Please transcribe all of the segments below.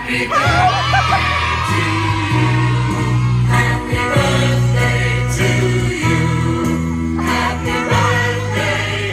Happy birthday to you. Happy birthday to you. Happy birthday.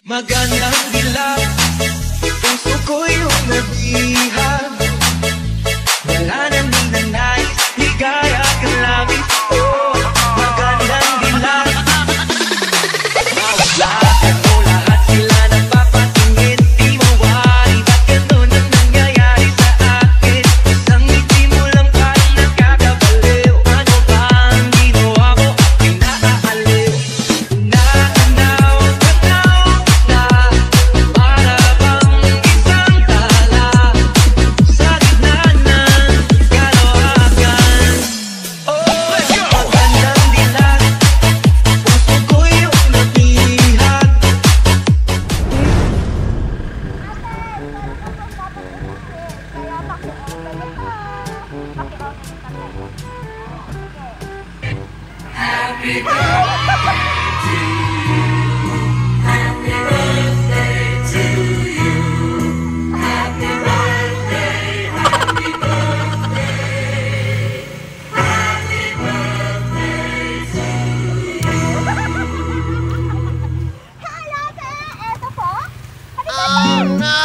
Magandang dilag, puso ko yung nabihag. Wala nang ninanais, ligaya ka langit ko. Magandang dilag, mawalakan mo lahat sila napapatingin. Di mawari, ba't ganun ang nangyayari sa akin? Isang ngiti mo lang parang nakakabaliw. Ano ba ang ginawa ko? Pinaaaliw. Happy birthday to you. Happy birthday to you. Happy birthday, happy birthday. Happy birthday to you. Hello, sir! Eto po? Oh, no!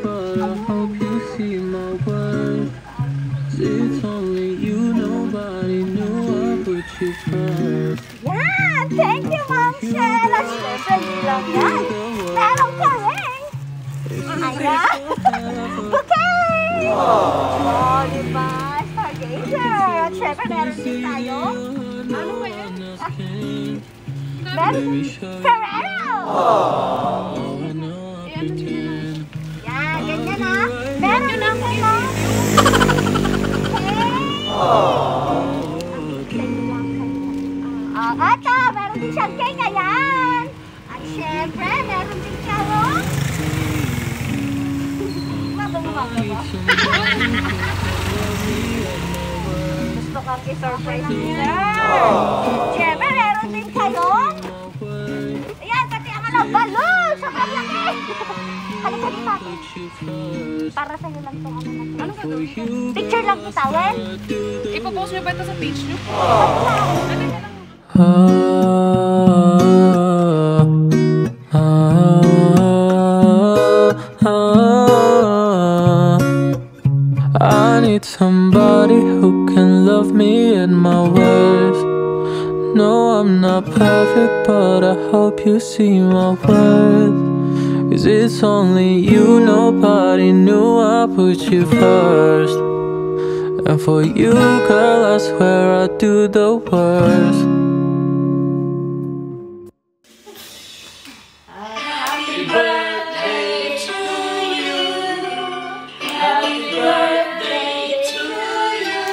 But I hope you see my worth. It's only you, nobody knew I put you first. Yan! Thank you, Ma'am Shell! At syempre, di lang yan. Meron ka rin! Ayan! Bouquet! Oh, diba? Stargazer! At syempre, meron din tayo. Ano ba yan? Meron din Ferrero! Yan, ganyan na. Meron din kayo. Ito, meron din siyang cake, ayan. At syempre, meron din charong. Mabago. Gusto kang i-surprise nila. Syempre, meron din kayong. Ayan, pati ang balloon. Sobrang laki. Halika dito. Para sa'yo lang itong ano natin. Anong gagawin? Picture lang kita, well. Ipopost nyo ba ito sa page nyo? I need somebody who can love me at my worst. No, I'm not perfect, but I hope you see my worth. 'Cause it's only you, nobody knew I put you first. And for you, girl, I swear I'd do the worst. Happy birthday to you. Happy birthday to you.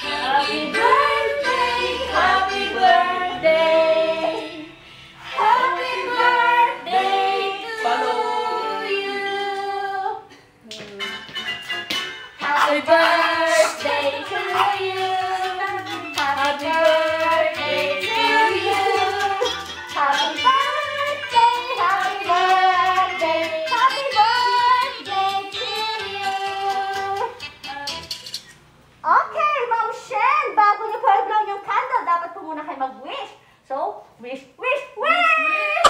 Happy birthday, happy birthday. Happy birthday to you. Happy birthday to you. Happy birthday to you. Happy birthday, happy birthday, happy birthday to you. Okay, Ma'am Shen, bago niyo pa i-blow yung candle, dapat po muna kayo mag-wish. So, wish, wish, wish!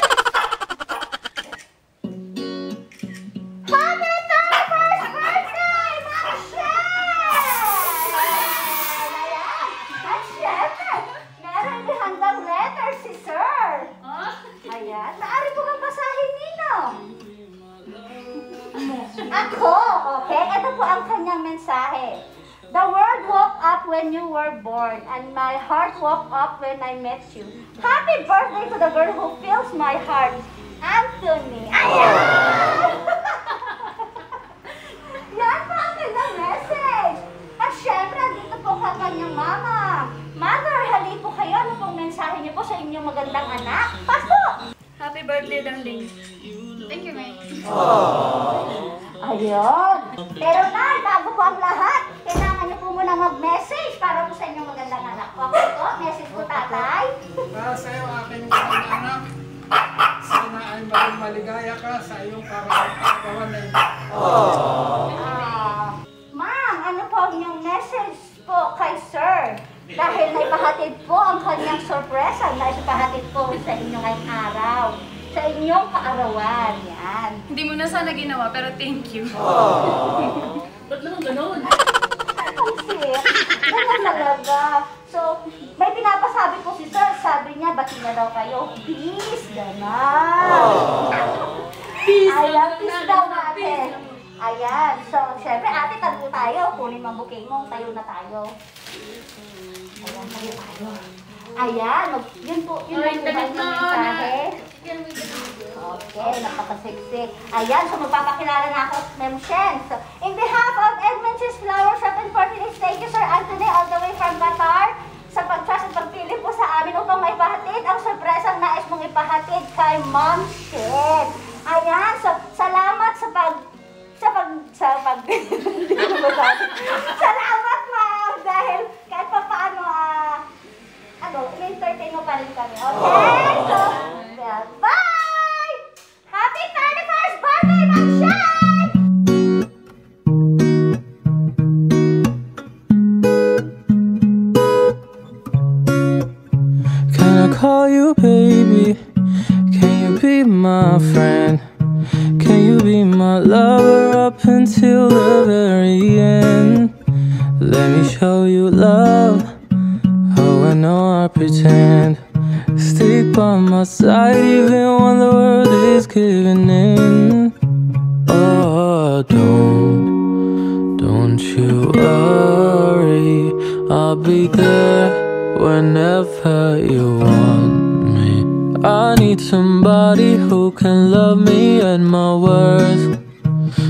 Happy 31st birthday, Ma'am Shen! Ayan! At syempre, meron din handang letter si Sir. Ayan, maaari po bang basahin ninong? Ako, okay? Ito po ang kanyang mensahe. The world woke up when you were born, and my heart woke up when I met you. Happy birthday to the girl who fills my heart, Anthony. Ayan! Yan po ang kanyang message. magandang anak. Pasko! Happy birthday, darling. Thank you, May. Ayun. Pero Nay, bago po ang lahat, kailangan niyo po muna mag-message para po sa inyong magandang anak. Okay po? Message po, tatay. Para sa iyo, aking mga anak, sana ay maging maligaya ka sa iyong kawan na ito. Ma'am, ano po ang inyong message po kay Sir? Dahil naipahatid po ang kanyang sorpresa na ipahatid po sa inyo ngayong araw. Sa inyong kaarawan. Yan. Hindi mo na sana ginawa, pero thank you. Ba't naman ganun? Pansit. Ganun talaga. So, may pinapasabi po si Sir. Sabi niya, bati na daw kayo. Peace. Ganon. Ayan, peace daw natin. Ayan. So, syempre, ate, tayo tayo. Kunin mo ang bouquet mo. Tayo na tayo. Ayan, tayo tayo. Ayan. Yun po. Yun Ay, po ba talit yung na, mensahe? Okay, napakasiksik. Ayan, so magpapakilala na ako, Ma'am Shen. So, in behalf of Edmond's Flower Shop and Fortnite, thank you, Sir Anthony, all the way from Qatar, sa pag-trust at pagpili po sa amin upang maipahatid ang sorpresang nais mong ipahatid kay Ma'am Shen. Ayan, so salamat salamat, Ma'am, dahil kahit pa paano, i-entertain mo pa rin kami. Okay? So, bye! Happy 31st birthday, Ma'am Shen! Can I call you baby? Can you be my friend? Can you be my lover up until the very end? Let me show you love. Oh, I know I pretend. Stick by my side even when the world is giving in. Oh, don't you worry. I'll be there whenever you want me. I need somebody who can love me at my worst.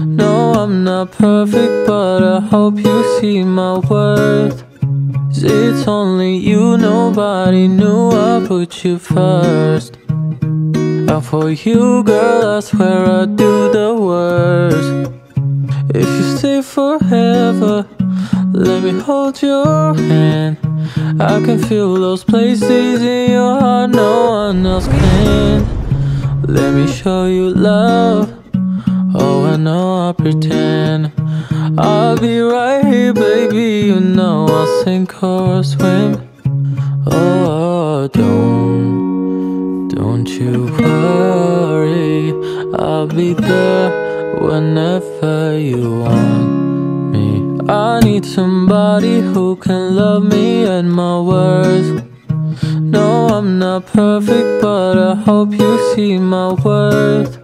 No, I'm not perfect, but I hope you see my worth. 'Cause it's only you, nobody knew I put you first. And for you, girl, I swear I'd do the worst. If you stay forever, let me hold your hand. I can feel those places in your heart no one else can. Let me show you love. Oh, I know I pretend. I'll be right here, baby. You know I'll sink or swim. Oh, don't you worry. I'll be there whenever you want me. I need somebody who can love me at my worst. No, I'm not perfect, but I hope you see my worth.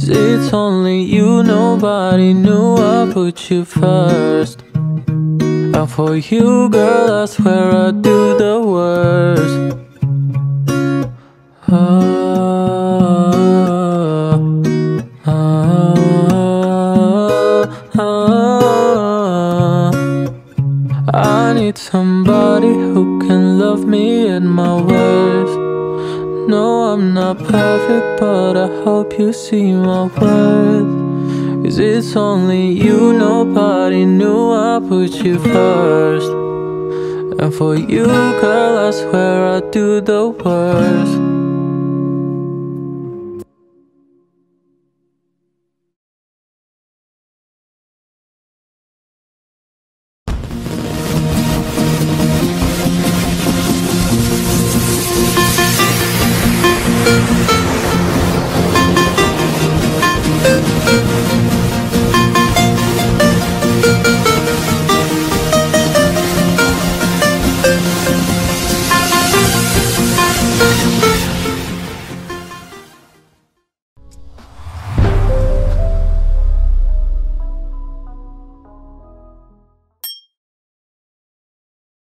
'Cause it's only you, nobody knew I put you first. And for you, girl, I swear I'd do the worst. I need somebody who can love me at my worst. No, I'm not perfect, but I hope you see my worth. 'Cause it's only you, nobody knew I put you first. And for you, girl, I swear I'd do the worst.